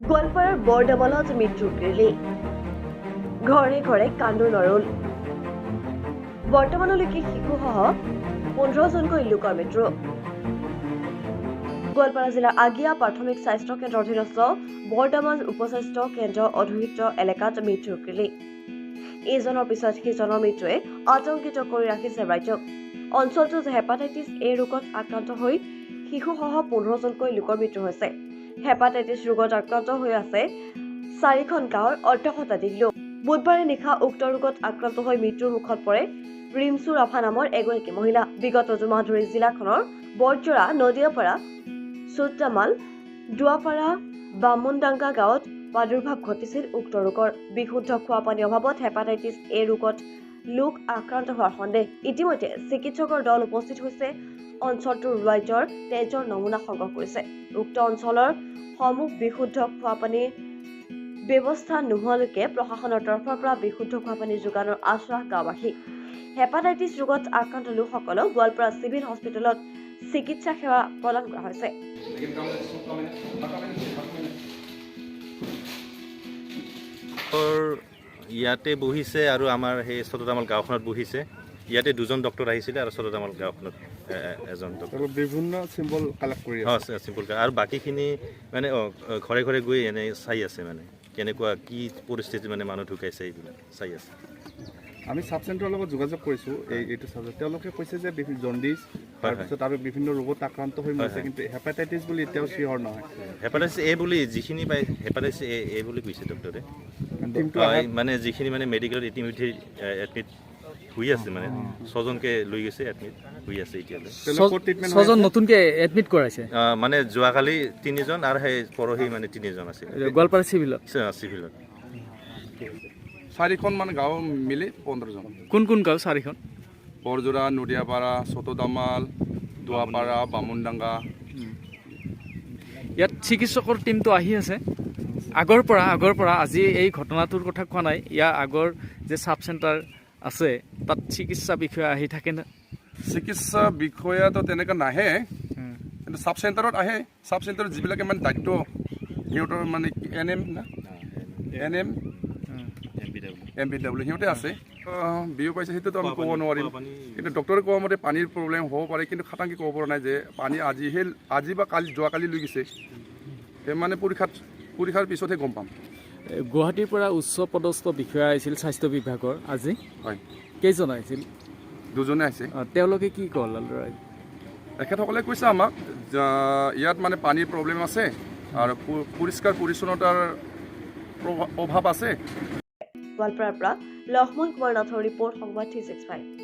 গোৱালপাৰাৰ বৰডামালত মৃত্যুৰ পিলি ঘৰে ঘৰে কান্দোন নৰল বৰ্তমানলৈকে শিশুসহ 15জনকৈ লোকৰ মৃত্যু গোৱালপাৰা জিলাৰ আগিয়া প্ৰাথমিক স্বাস্থ্য কেন্দ্ৰৰ অধীনস্থ বৰডামান উপস্বাস্থ্য কেন্দ্ৰ অধিভুক্ত এলেকাত মৃত্যুৰ পিলি এইজনৰ পিছত সিজনৰ মৃত্যুৱে আতংকিত কৰি ৰাখিছে ৰাজ্যক অঞ্চলটোত হেপাটাইটিছ এ ৰোগত আক্ৰান্ত হৈ শিশুসহ 15জনকৈ লোকৰ মৃত্যু হৈছে হেপাটাইটিছ ৰোগত আক্ৰান্ত হৈ আছে 4খন গাঁৱৰ অৰ্ধশতাধিক লোক বুধবাৰে নিশা উক্ত ৰোগত আক্ৰান্ত হৈ মৃত্যুৰ মুখত পৰে ৰিমছু ৰাভা নামৰ এগৰাকী মহিলা বিগত দুমাহ ধৰি জিলাখনৰ বৰজৰা নদিয়াপাৰা চুট্টামাল দুৱাপাৰা বামুনডাঙ্গা গাঁৱত প্ৰাদুৰ্ভাৱ ঘটিছিল উক্ত ৰোগৰ বিশুদ্ধ খোৱা পানীৰ অভাৱত হেপাটাইটিছ এ ৰোগত লোক আক্ৰান্ত হোৱাৰ সন্দেহ ইতিমধ্যে চিকিৎসকৰ দল উপস্থিত হৈছে অঞ্চলটোৰ ৰাইজৰ তেজৰ নমুনা সংগ্ৰহ কৰিছে উক্ত অঞ্চলৰ সমূহ বিশুদ্ধ খোৱা পানীৰ ব্যৱস্থা নোহোৱালৈকে প্ৰশাসনৰ তৰফৰ পৰা বিশুদ্ধ খোৱা পানী যোগানৰ আশ্বাস গাঁওবাসী হেপাটাইটিছ ৰোগত আক্ৰান্ত লোকসকলক গোৱালপাৰা চিভিল হস্পিটেলত চিকিৎসা সেৱা প্ৰদান কৰা হৈছে ইয়াতে বহিছে আৰু আমাৰ সেই চট্টমাল গাঁওখনত বহিছে ইয়াতে দুজন ডক্টৰ আহিছিলে আৰু চট্টমাল গাঁওখনত এজন ডক্টৰ বিভিন্ন চিম্বল কালেক্ট কৰি চিম্পল আৰু বাকীখিনি মানে ঘৰে ঘৰে গৈ এনে চাই আছে মানে কেনেকুৱা কি পৰিস্থিতি মানে মানুহ ঢুকাইছে এইবিলাক চাই আছে আমি সাব চেণ্টাৰৰ লগত যোগাযোগ কৰিছোঁ এইটো চাবজেক্ট তেওঁলোকে কৈছে যে জণ্ডিছ তাৰপিছত আৰু বিভিন্ন ৰোগত আক্ৰান্ত হৈ মৰিছে কিন্তু হেপাটাইটিছ বুলি এতিয়াও চিয়ৰ নহয় হেপাটাইটিছ এ বুলি যিখিনি পায় হেপাটাইটিছ এ বুলি কৈছে ডক্টৰে মানে যিখিনি মানে মেডিকেলত ইতিমধ্যে এডমিট হৈ আছে মানে 6জনকে লৈ গৈছে এডমিট হৈ আছে এতিয়ালৈ 6জন নতুনকে এডমিট কৰাইছে মানে যোৱাকালি 3জন আৰু সেই পৰহি মানে 3জন আছিল গোৱালপাৰা চিভিলত 4খন মান গাঁও মিলি 15জন কোন কোন গাঁও 4খন বৰজোৰা নদিয়াপাৰা চট্টমাল দুৱাপাৰা বামুনডাঙ্গা ইয়াত চিকিৎসকৰ টিমটো আহি আছে আগৰ পৰা আজি এই ঘটনাটোৰ কথা কোৱা নাই ইয়াৰ আগৰ যে সাব চেণ্টাৰ আছে তাত চিকিৎসা বিষয়া আহি থাকে না চিকিৎসা বিষয়াটো তেনেকৈ নাহে কিন্তু চাব চেণ্টাৰত আহে চাব চেণ্টাৰত যিবিলাকে মানে দায়িত্ব সিহঁতৰ মানে MPW সিহঁতে আছে বিও পাইছে সেইটোতো আমি ক'ব নোৱাৰিম কিন্তু ডক্টৰে কোৱা মতে পানীৰ প্ৰব্লেম হ'ব পাৰে কিন্তু খাটাংকি ক'ব পৰা নাই যে পানী আজি বা কালি যোৱাকালি লৈ গৈছে সেই মানে পৰীক্ষাৰ পিছতহে গম পাম গুৱাহাটীৰ পৰা উচ্চ পদস্থ বিষয়া আহিছিল স্বাস্থ্য বিভাগৰ আজি হয় কেইজন আহিছিল 2জনে আহিছে তেওঁলোকে কি ক'ল তেখেতসকলে কৈছে আমাক ইয়াত মানে পানীৰ প্ৰব্লেম আছে আৰু পৰিষ্কাৰ পৰিচ্ছন্নতাৰ অভাৱ আছে গোৱালপাৰাৰ পৰা লক্ষ্মণ কুমাৰ নাথৰ ৰিপৰ্ট সংবাদ 365